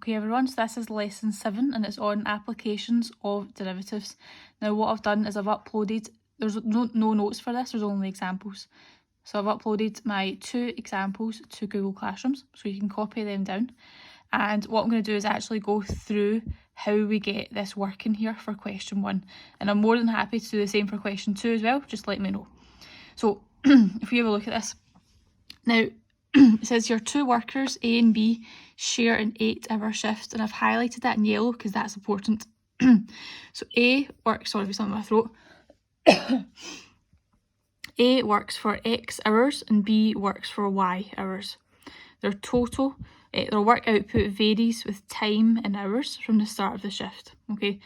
Okay everyone, so this is lesson 7 and it's on applications of derivatives. Now what I've done is I've uploaded, there's no notes for this, there's only examples. So I've uploaded my 2 examples to Google Classrooms so you can copy them down. And what I'm going to do is actually go through how we get this working here for question 1. And I'm more than happy to do the same for question 2 as well, just let me know. So if we have a look at this. Now it says your 2 workers, A and B, share an 8-hour shift, and I've highlighted that in yellow because that's important. So A works, sorry for something in my throat. A works for X hours and B works for Y hours. Their total, their work output varies with time and hours from the start of the shift. Okay,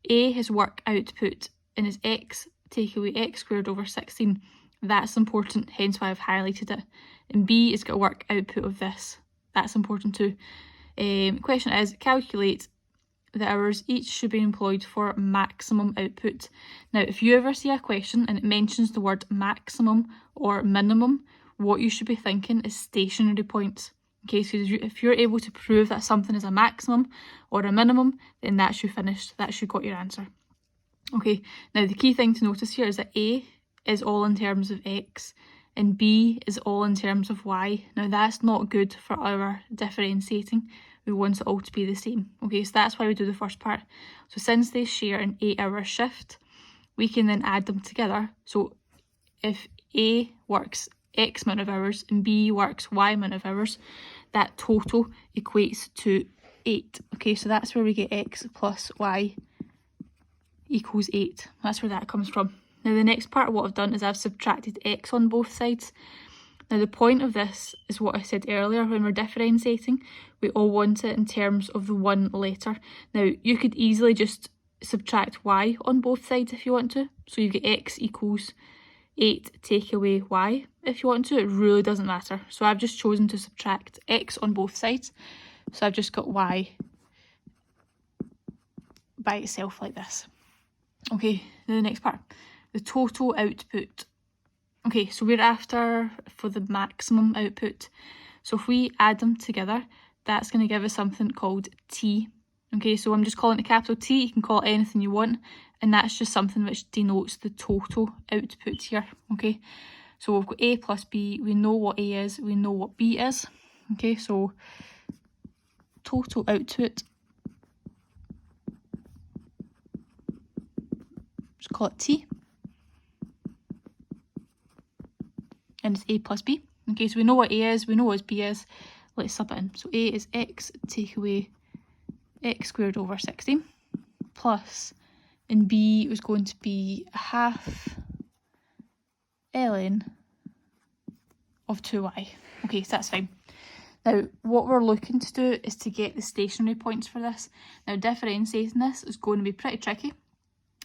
A has work output in his X, take away X squared over 16. That's important, hence why I've highlighted it. And B has got work output of this. That's important too. Question is, calculate the hours each should be employed for maximum output. Now, if you ever see a question and it mentions the word maximum or minimum, what you should be thinking is stationary points. Okay, so if you're able to prove that something is a maximum or a minimum, then that's you finished. That's you got your answer. Okay, now the key thing to notice here is that A is all in terms of X and B is all in terms of Y. Now that's not good for our differentiating. We want it all to be the same. Okay, so that's why we do the first part. So since they share an 8-hour shift, we can then add them together. So if A works X amount of hours and B works Y amount of hours, that total equates to 8. Okay, so that's where we get X plus Y equals 8. That's where that comes from. Now the next part of what I've done is I've subtracted X on both sides. Now the point of this is what I said earlier, when we're differentiating, we all want it in terms of the one letter. Now you could easily just subtract Y on both sides if you want to. So you get X equals 8 take away Y if you want to. It really doesn't matter. So I've just chosen to subtract X on both sides. So I've just got Y by itself like this. Okay, now the next part. The total output. Okay, so we're after for the maximum output. So if we add them together, that's going to give us something called T. Okay, so I'm just calling it capital T. You can call it anything you want. And that's just something which denotes the total output here. Okay, so we've got A plus B. We know what A is. We know what B is. Okay, so total output. Just call it T. And it's A plus B. Okay, so we know what A is, we know what B is. Let's sub it in. So A is X take away X squared over 16 plus, and B was going to be a half ln of 2y. Okay, so that's fine. Now, what we're looking to do is to get the stationary points for this. Now, differentiating this is going to be pretty tricky.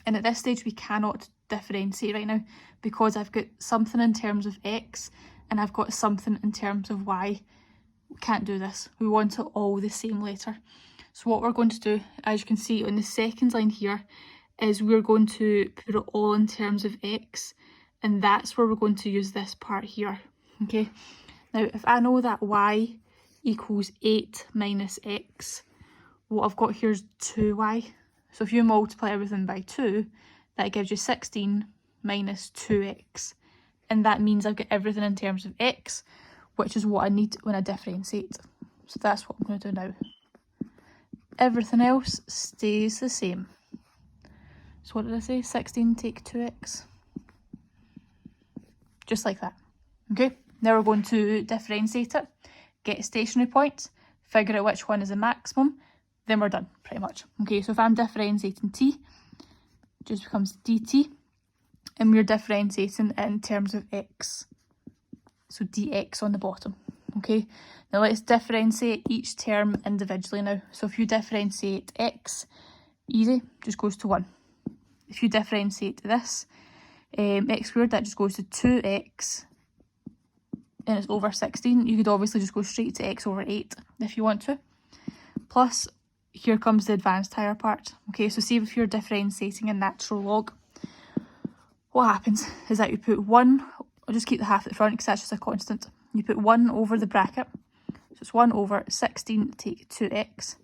And at this stage, we cannot differentiate right now because I've got something in terms of X and I've got something in terms of Y. We can't do this. We want it all the same letter. So what we're going to do, as you can see on the second line here, is we're going to put it all in terms of X, and that's where we're going to use this part here. Okay. Now, if I know that Y equals 8 minus X, what I've got here is 2Y. So if you multiply everything by 2, that gives you 16 minus 2x. And that means I've got everything in terms of x, which is what I need when I differentiate. So that's what I'm going to do now. Everything else stays the same. So what did I say? 16 take 2x. Just like that. Okay, now we're going to differentiate it, get stationary points, figure out which one is the maximum, then we're done, pretty much. Okay, so if I'm differentiating t, it just becomes dt, and we're differentiating in terms of x, so dx on the bottom. Okay, now let's differentiate each term individually now. So if you differentiate x, easy, just goes to 1. If you differentiate this, x squared, that just goes to 2x, and it's over 16. You could obviously just go straight to x over 8 if you want to. Plus, here comes the advanced higher part. Okay, so see if you're differentiating a natural log, what happens is that you put 1, I'll just keep the half at the front because that's just a constant. You put 1 over the bracket, so it's 1 over 16 take 2x.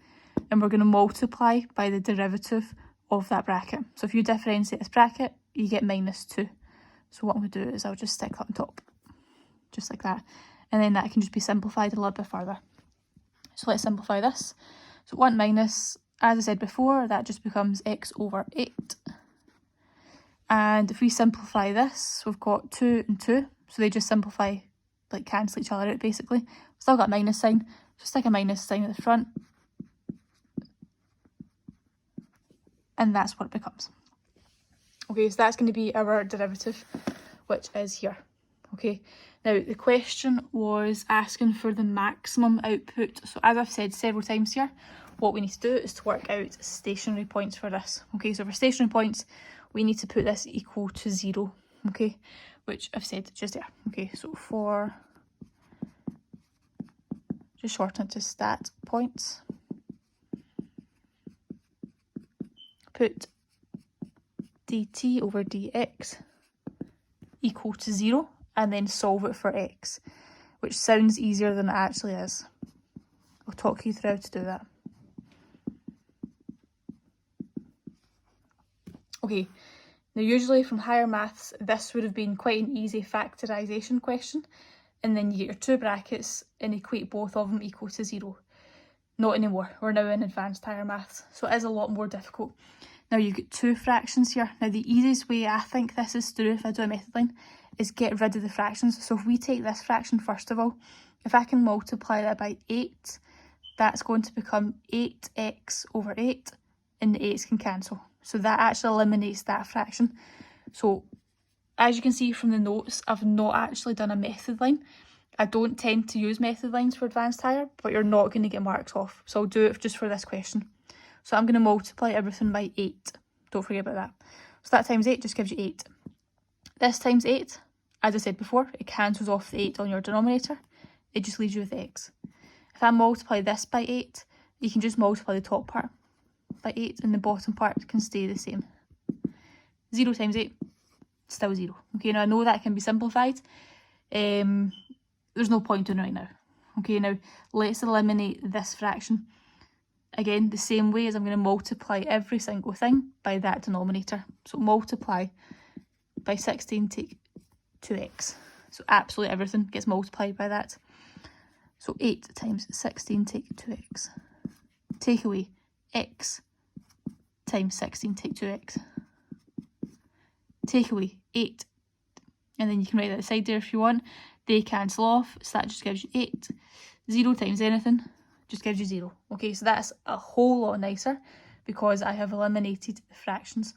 and we're going to multiply by the derivative of that bracket. So if you differentiate this bracket, you get -2. So what I'm going to do is I'll just stick that on top, just like that. And then that can just be simplified a little bit further. So let's simplify this. So 1 minus, as I said before, that just becomes x over 8. And if we simplify this, we've got 2 and 2. So they just simplify, like cancel each other out basically. Still got a minus sign. So stick a minus sign at the front. And that's what it becomes. Okay, so that's going to be our derivative, which is here. Okay, now the question was asking for the maximum output. So as I've said several times here, what we need to do is to work out stationary points for this. Okay, so for stationary points, we need to put this equal to 0. Okay, which I've said just there. Okay, so for, just shorten it to stat points. Put dt over dx equal to 0 and then solve it for x, which sounds easier than it actually is. I'll talk you through how to do that. Okay, now usually from higher maths, this would have been quite an easy factorisation question, and then you get your 2 brackets and equate both of them equal to 0. Not anymore, we're now in advanced higher maths, so it is a lot more difficult. Now you've got 2 fractions here. Now the easiest way I think this is to do if I do a method line is get rid of the fractions. So if we take this fraction first of all, if I can multiply that by 8, that's going to become 8x over 8, and the 8's can cancel. So that actually eliminates that fraction. So as you can see from the notes, I've not actually done a method line. I don't tend to use method lines for advanced higher, but you're not going to get marks off. So I'll do it just for this question. So I'm going to multiply everything by 8. Don't forget about that. So that times 8 just gives you 8. This times 8, as I said before, it cancels off the 8 on your denominator. It just leaves you with x. If I multiply this by 8, you can just multiply the top part by 8 and the bottom part can stay the same. 0 times 8, still 0. Okay, now I know that can be simplified. There's no point in it right now. Okay, now let's eliminate this fraction. Again, the same way as I'm going to multiply every single thing by that denominator. So multiply by 16, take 2x. So absolutely everything gets multiplied by that. So 8 times 16, take 2x. Take away x times 16, take 2x. Take away 8. And then you can write that aside there if you want. They cancel off, so that just gives you 8. 0 times anything just gives you 0. Okay, so that's a whole lot nicer because I have eliminated the fractions.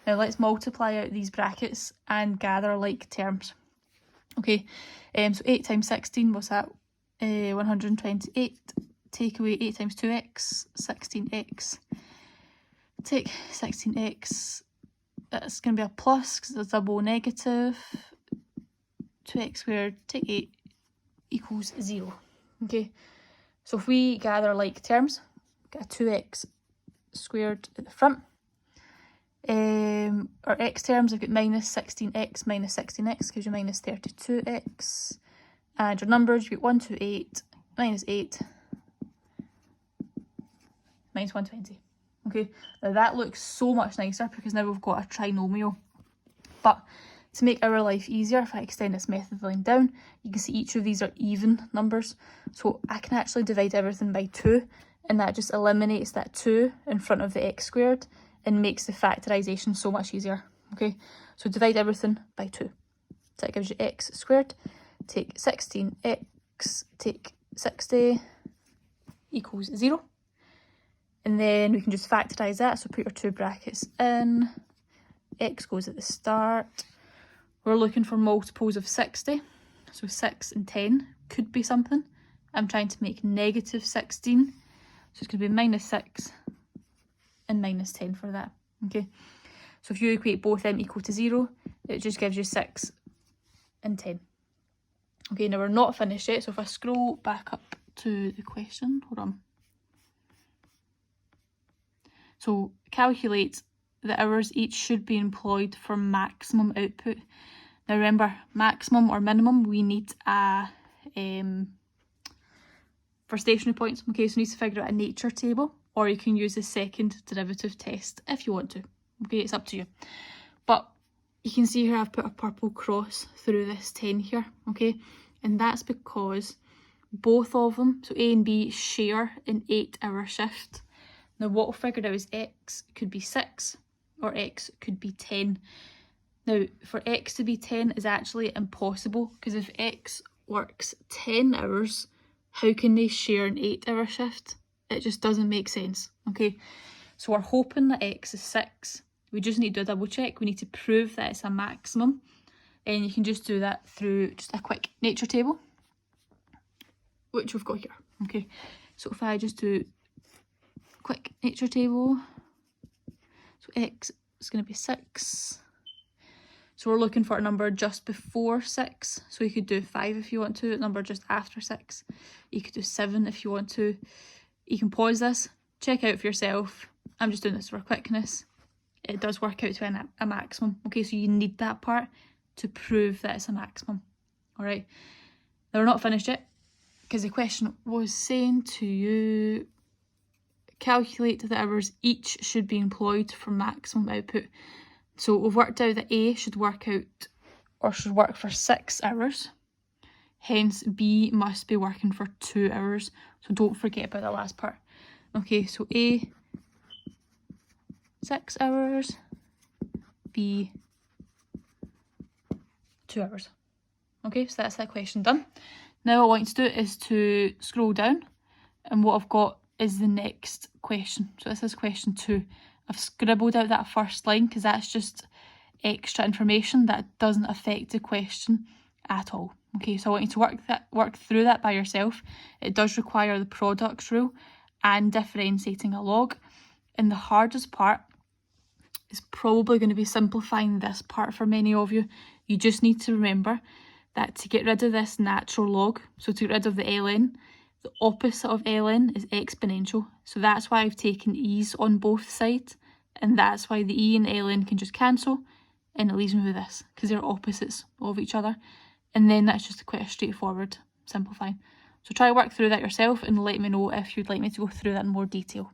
Now let's multiply out these brackets and gather like terms. Okay, so 8 times 16, what's that? 128. Take away 8 times 2x, 16x. Take 16x, that's going to be a plus because it's a double negative. 2x squared, take 8 equals 0. Okay. So if we gather like terms, get a 2x squared at the front. Our x terms, I've got minus 16x minus 16x gives you minus 32x. And your numbers, you get 128 minus 8 minus 120. Okay, now that looks so much nicer because now we've got a trinomial. But to make our life easier, if I extend this method line down, you can see each of these are even numbers. So I can actually divide everything by 2, and that just eliminates that 2 in front of the x squared and makes the factorisation so much easier. Okay, so divide everything by 2. So that gives you x squared. Take 16x, take 60 equals 0. And then we can just factorise that. So put your 2 brackets in. X goes at the start. We're looking for multiples of 60. So 6 and 10 could be something. I'm trying to make negative 16. So it's going to be minus 6 and minus 10 for that. Okay. So if you equate both them equal to 0, it just gives you 6 and 10. Okay, now we're not finished yet. So if I scroll back up to the question, hold on. So calculate the hours each should be employed for maximum output. Now remember, maximum or minimum, we need for stationary points. Okay, so we need to figure out a nature table or you can use the second derivative test if you want to. Okay, it's up to you. But you can see here I've put a purple cross through this 10 here, okay? And that's because both of them, so A and B, share an 8-hour shift. Now what we've figured out is X could be 6 or X could be 10. Now for X to be 10 is actually impossible, because if X works 10 hours, how can they share an 8-hour shift? It just doesn't make sense, okay? So we're hoping that X is 6. We just need to do a double check. We need to prove that it's a maximum. And you can just do that through just a quick nature table, which we've got here, okay? So if I just do a quick nature table, so X is going to be 6. So we're looking for a number just before 6. So you could do 5 if you want to, a number just after 6. You could do 7 if you want to. You can pause this, check out for yourself. I'm just doing this for quickness. It does work out to a maximum. Okay, so you need that part to prove that it's a maximum. Alright, now we're not finished yet, because the question was saying to you, calculate the hours each should be employed for maximum output. So we've worked out that A should work for 6 hours. Hence B must be working for 2 hours. So don't forget about the last part. Okay, so A, 6 hours, B, 2 hours. Okay, so that's that question done. Now what I want you to do is to scroll down, and what I've got is the next question. So this is question 2. I've scribbled out that first line because that's just extra information that doesn't affect the question at all. Okay, so I want you to work through that by yourself. It does require the products rule and differentiating a log. And the hardest part is probably going to be simplifying this part for many of you. You just need to remember that to get rid of this natural log, so to get rid of the ln, the opposite of ln is exponential. So that's why I've taken e's on both sides, and that's why the e and ln can just cancel, and it leaves me with this, because they're opposites of each other. And then that's just quite a straightforward simplifying. So try to work through that yourself and let me know if you'd like me to go through that in more detail.